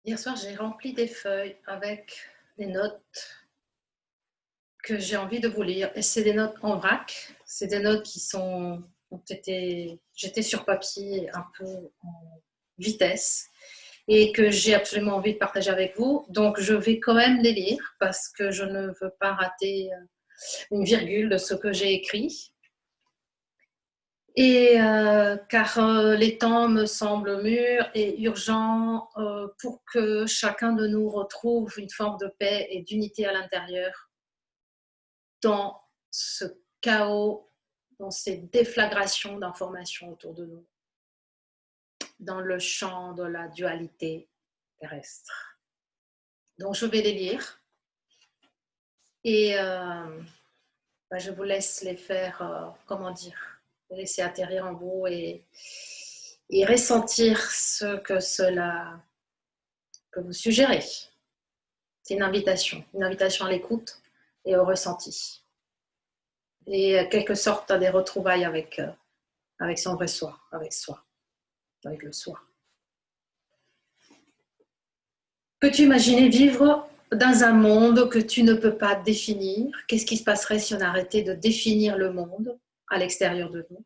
Hier soir, j'ai rempli des feuilles avec des notes que j'ai envie de vous lire. Et c'est des notes en vrac. C'est des notes qui ont été jetées sur papier un peu en vitesse et que j'ai absolument envie de partager avec vous. Donc, je vais quand même les lire parce que je ne veux pas rater une virgule de ce que j'ai écrit. Et car les temps me semblent mûrs et urgents pour que chacun de nous retrouve une forme de paix et d'unité à l'intérieur dans ce chaos, dans ces déflagrations d'informations autour de nous, dans le champ de la dualité terrestre. Donc je vais les lire et je vous laisse les faire, les laisser atterrir en vous et ressentir ce que cela peut vous suggérer. C'est une invitation à l'écoute et au ressenti. Et quelque sorte à des retrouvailles avec son vrai soi, avec le soi. Peux-tu imaginer vivre dans un monde que tu ne peux pas définir? Qu'est-ce qui se passerait si on arrêtait de définir le monde à l'extérieur de nous?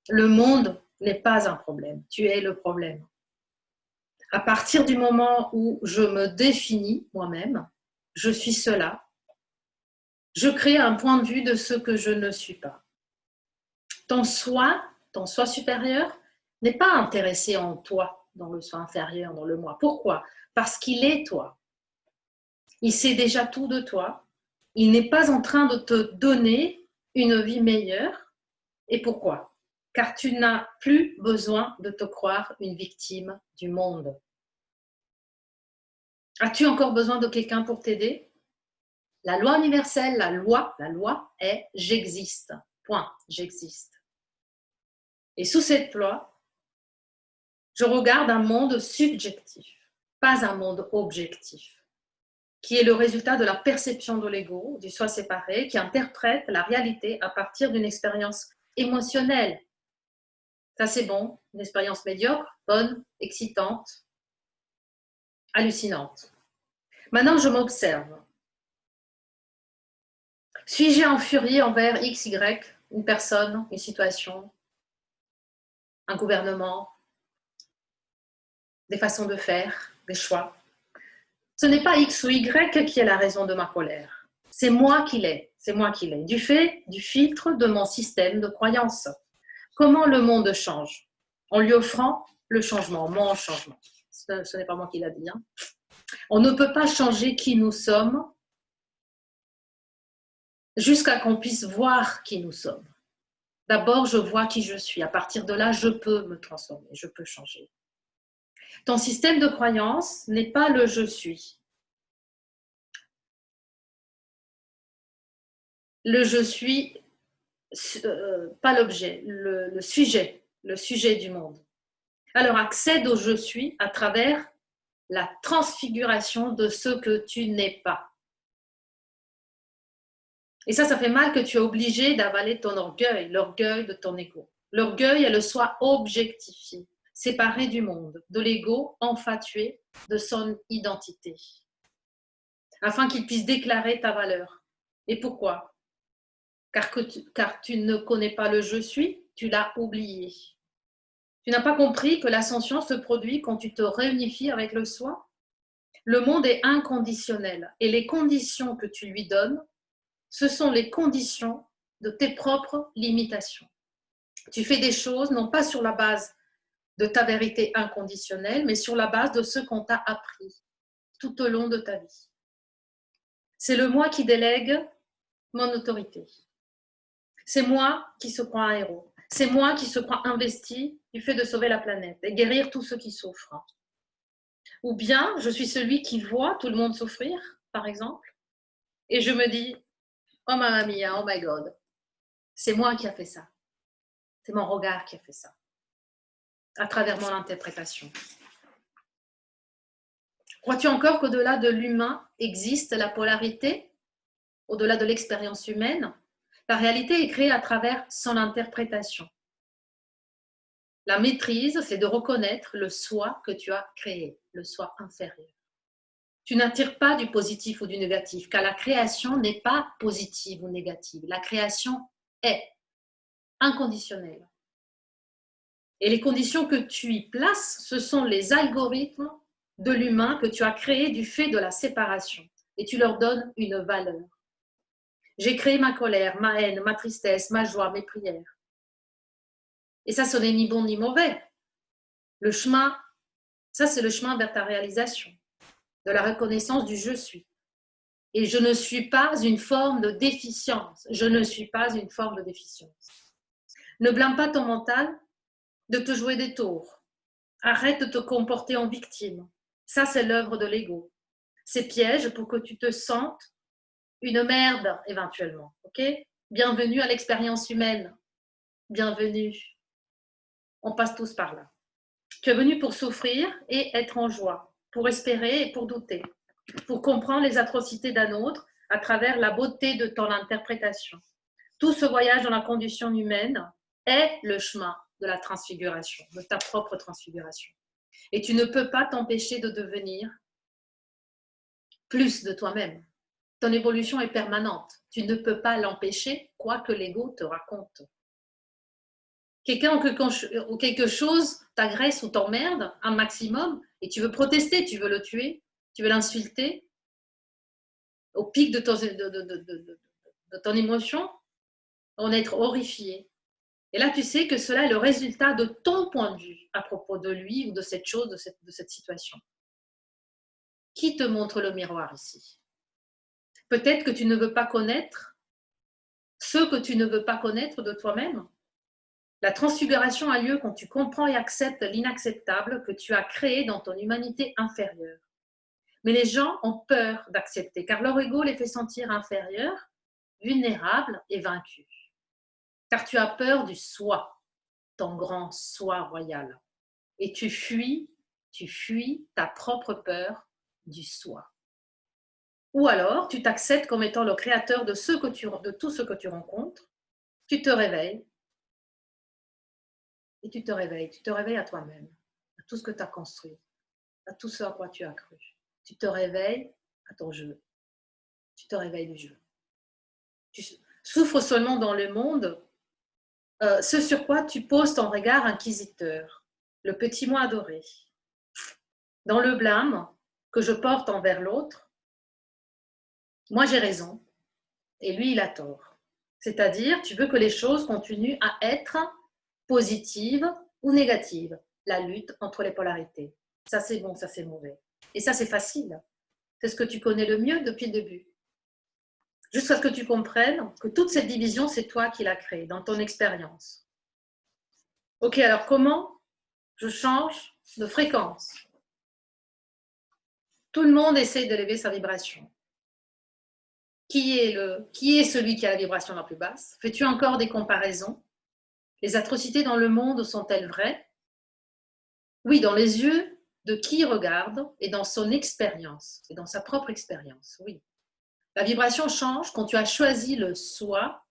Le monde n'est pas un problème, tu es le problème. À partir du moment où je me définis moi-même, je suis cela, je crée un point de vue de ce que je ne suis pas. Ton soi supérieur, n'est pas intéressé en toi, dans le soi inférieur, dans le moi. Pourquoi? Parce qu'il est toi. Il sait déjà tout de toi. Il n'est pas en train de te donner une vie meilleure. Et pourquoi? Car tu n'as plus besoin de te croire une victime du monde. As-tu encore besoin de quelqu'un pour t'aider? La loi universelle, la loi est j'existe. Point, j'existe. Et sous cette loi, je regarde un monde subjectif, pas un monde objectif, qui est le résultat de la perception de l'ego, du soi séparé, qui interprète la réalité à partir d'une expérience émotionnelle. Ça, c'est bon, une expérience médiocre, bonne, excitante, hallucinante. Maintenant, je m'observe. Suis-je infurié envers X, Y, une personne, une situation, un gouvernement, des façons de faire, des choix? Ce n'est pas X ou Y qui est la raison de ma colère. C'est moi qui l'ai, du fait du filtre de mon système de croyance. Comment le monde change? En lui offrant le changement, mon changement. Ce n'est pas moi qui l'a dit. On ne peut pas changer qui nous sommes jusqu'à qu'on puisse voir qui nous sommes. D'abord, je vois qui je suis. À partir de là, je peux me transformer, je peux changer. Ton système de croyance n'est pas le je suis. Le je suis, pas l'objet, le sujet du monde. Alors accède au je suis à travers la transfiguration de ce que tu n'es pas. Et ça fait mal que tu es obligé d'avaler ton orgueil, l'orgueil de ton ego. L'orgueil est le soi objectifié, séparé du monde, de l'ego enfatué de son identité, afin qu'il puisse déclarer ta valeur. Et pourquoi? Car tu ne connais pas le je suis, tu l'as oublié. Tu n'as pas compris que l'ascension se produit quand tu te réunifies avec le soi. Le monde est inconditionnel et les conditions que tu lui donnes, ce sont les conditions de tes propres limitations. Tu fais des choses non pas sur la base de ta vérité inconditionnelle, mais sur la base de ce qu'on t'a appris tout au long de ta vie. C'est le moi qui délègue mon autorité. C'est moi qui se croit un héros. C'est moi qui se croit investi du fait de sauver la planète et guérir tous ceux qui souffrent. Ou bien, je suis celui qui voit tout le monde souffrir, par exemple, et je me dis, oh mamma mia, oh my God, c'est moi qui a fait ça. C'est mon regard qui a fait ça, à travers mon interprétation. Crois-tu encore qu'au-delà de l'humain existe la polarité? Au-delà de l'expérience humaine, la réalité est créée à travers son interprétation. La maîtrise, c'est de reconnaître le soi que tu as créé, le soi inférieur. Tu n'attires pas du positif ou du négatif, car la création n'est pas positive ou négative. La création est inconditionnelle. Et les conditions que tu y places, ce sont les algorithmes de l'humain que tu as créés du fait de la séparation. Et tu leur donnes une valeur. J'ai créé ma colère, ma haine, ma tristesse, ma joie, mes prières. Et ça, ce n'est ni bon ni mauvais. Le chemin, ça c'est le chemin vers ta réalisation, de la reconnaissance du je suis. Et je ne suis pas une forme de déficience. Je ne suis pas une forme de déficience. Ne blâme pas ton mental de te jouer des tours. Arrête de te comporter en victime. Ça, c'est l'œuvre de l'ego. C'est piège pour que tu te sentes une merde éventuellement. Ok ? Bienvenue à l'expérience humaine. Bienvenue. On passe tous par là. Tu es venu pour souffrir et être en joie, pour espérer et pour douter, pour comprendre les atrocités d'un autre à travers la beauté de ton interprétation. Tout ce voyage dans la condition humaine est le chemin de la transfiguration, de ta propre transfiguration. Et tu ne peux pas t'empêcher de devenir plus de toi-même. Ton évolution est permanente. Tu ne peux pas l'empêcher, quoi que l'ego te raconte. Quelqu'un ou quelque chose t'agresse ou t'emmerde un maximum et tu veux protester, tu veux le tuer, tu veux l'insulter au pic de ton émotion, on est horrifié. Et là, tu sais que cela est le résultat de ton point de vue à propos de lui ou de cette chose, de cette situation. Qui te montre le miroir ici? Peut-être que tu ne veux pas connaître ce que tu ne veux pas connaître de toi-même. La transfiguration a lieu quand tu comprends et acceptes l'inacceptable que tu as créé dans ton humanité inférieure. Mais les gens ont peur d'accepter, car leur ego les fait sentir inférieurs, vulnérables et vaincus. Car tu as peur du soi, ton grand soi royal. Et tu fuis ta propre peur du soi. Ou alors, tu t'acceptes comme étant le créateur de tout ce que tu rencontres, tu te réveilles, et tu te réveilles à toi-même, à tout ce que tu as construit, à tout ce à quoi tu as cru. Tu te réveilles à ton jeu, tu te réveilles du jeu. Tu souffres seulement dans le monde ce sur quoi tu poses ton regard inquisiteur, le petit moi adoré. Dans le blâme que je porte envers l'autre, moi j'ai raison et lui il a tort. C'est-à-dire, tu veux que les choses continuent à être positives ou négatives. La lutte entre les polarités. Ça c'est bon, ça c'est mauvais. Et ça c'est facile. C'est ce que tu connais le mieux depuis le début. Jusqu'à ce que tu comprennes que toute cette division, c'est toi qui l'as créée dans ton expérience. Ok, alors comment je change de fréquence? Tout le monde essaie d'élever sa vibration. Qui est celui qui a la vibration la plus basse? Fais-tu encore des comparaisons? Les atrocités dans le monde sont-elles vraies? Oui, dans les yeux de qui regarde et dans son expérience, et dans sa propre expérience, oui. La vibration change quand tu as choisi le soi,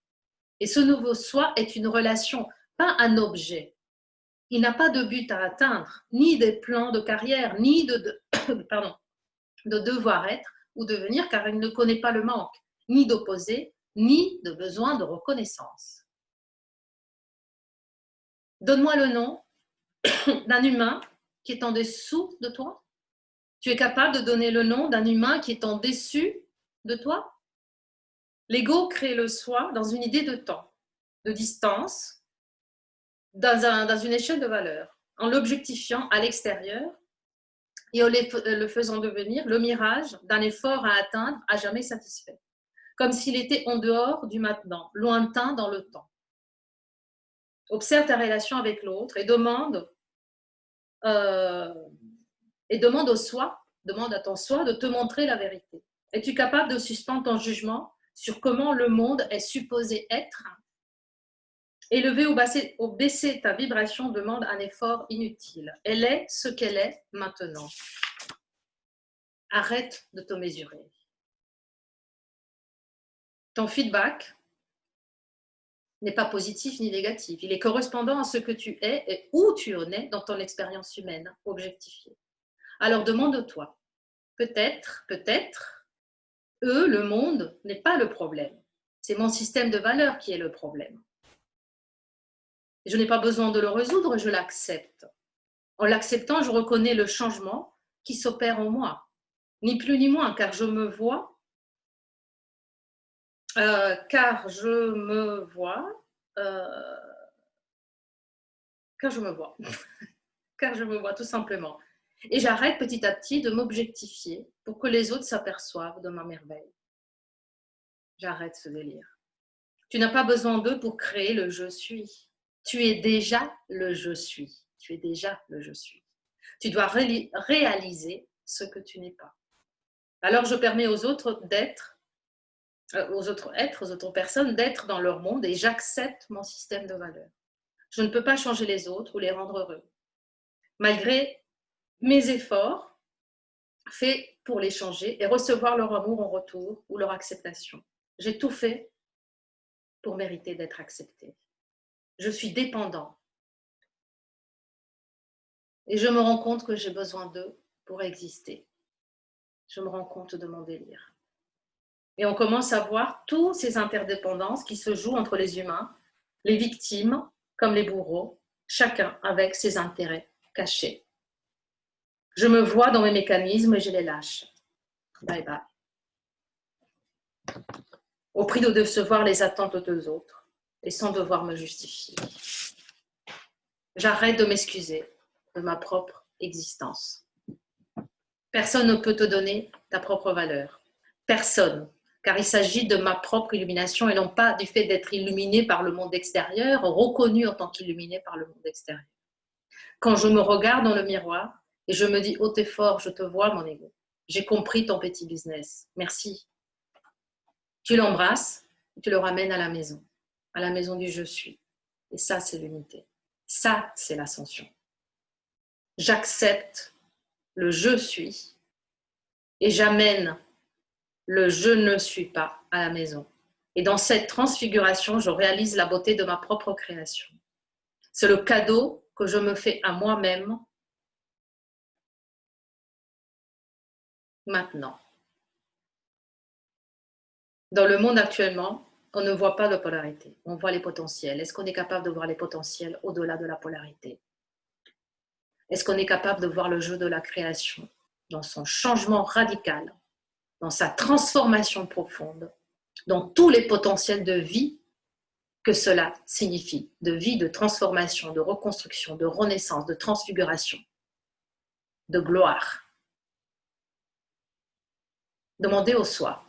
et ce nouveau soi est une relation, pas un objet. Il n'a pas de but à atteindre, ni des plans de carrière, ni pardon, de devoir être ou devenir, car il ne connaît pas le manque, ni d'opposé, ni de besoin de reconnaissance. Donne-moi le nom d'un humain qui est en dessous de toi. Tu es capable de donner le nom d'un humain qui est en dessus de toi? L'ego crée le soi dans une idée de temps, de distance, dans une échelle de valeur, en l'objectifiant à l'extérieur et en le faisant devenir le mirage d'un effort à atteindre à jamais satisfait, comme s'il était en dehors du maintenant, lointain dans le temps. Observe ta relation avec l'autre et demande au soi, demande à ton soi de te montrer la vérité. Es-tu capable de suspendre ton jugement sur comment le monde est supposé être? Élever ou baisser ta vibration demande un effort inutile. Elle est ce qu'elle est maintenant. Arrête de te mesurer. Ton feedback n'est pas positif ni négatif. Il est correspondant à ce que tu es et où tu en es dans ton expérience humaine objectifiée. Alors demande-toi, peut-être, eux, le monde n'est pas le problème. C'est mon système de valeurs qui est le problème. Je n'ai pas besoin de le résoudre, je l'accepte. En l'acceptant, je reconnais le changement qui s'opère en moi. Ni plus ni moins, car je me vois, euh, car je me vois, euh, car je me vois, car je me vois tout simplement. Et j'arrête petit à petit de m'objectifier pour que les autres s'aperçoivent de ma merveille. J'arrête ce délire. Tu n'as pas besoin d'eux pour créer le je suis. Tu es déjà le je suis. Tu es déjà le je suis. Tu dois réaliser ce que tu n'es pas. Alors je permets aux autres d'être, aux autres êtres, aux autres personnes d'être dans leur monde et j'accepte mon système de valeurs. Je ne peux pas changer les autres ou les rendre heureux. Malgré mes efforts faits pour les changer et recevoir leur amour en retour ou leur acceptation. J'ai tout fait pour mériter d'être accepté. Je suis dépendant. Et je me rends compte que j'ai besoin d'eux pour exister. Je me rends compte de mon délire. Et on commence à voir toutes ces interdépendances qui se jouent entre les humains, les victimes comme les bourreaux, chacun avec ses intérêts cachés. Je me vois dans mes mécanismes et je les lâche. Bye bye. Au prix de décevoir les attentes des autres et sans devoir me justifier. J'arrête de m'excuser de ma propre existence. Personne ne peut te donner ta propre valeur. Personne, car il s'agit de ma propre illumination et non pas du fait d'être illuminé par le monde extérieur, reconnu en tant qu'illuminé par le monde extérieur. Quand je me regarde dans le miroir et je me dis, haut et fort, je te vois, mon ego. J'ai compris ton petit business. Merci. Tu l'embrasses, tu le ramènes à la maison du je suis. Et ça, c'est l'unité. Ça, c'est l'ascension. J'accepte le je suis et j'amène le je ne suis pas à la maison. Et dans cette transfiguration, je réalise la beauté de ma propre création. C'est le cadeau que je me fais à moi-même maintenant. Dans le monde actuellement, on ne voit pas de polarité, on voit les potentiels. Est-ce qu'on est capable de voir les potentiels au-delà de la polarité? Est-ce qu'on est capable de voir le jeu de la création dans son changement radical, dans sa transformation profonde, dans tous les potentiels de vie que cela signifie, de vie, de transformation, de reconstruction, de renaissance, de transfiguration, de gloire. Demandez au soi,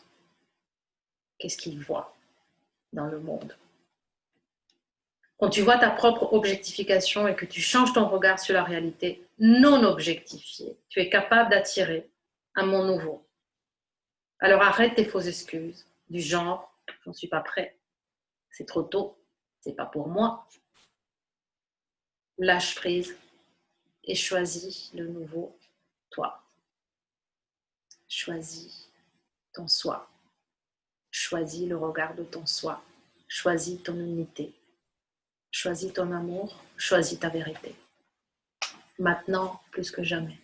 qu'est-ce qu'il voit dans le monde? Quand tu vois ta propre objectification et que tu changes ton regard sur la réalité non objectifiée, tu es capable d'attirer un monde nouveau. Alors arrête tes fausses excuses, du genre « j'en suis pas prêt, c'est trop tôt, c'est pas pour moi ». Lâche prise et choisis le nouveau toi. Choisis ton soi. Choisis le regard de ton soi. Choisis ton unité. Choisis ton amour. Choisis ta vérité. Maintenant, plus que jamais.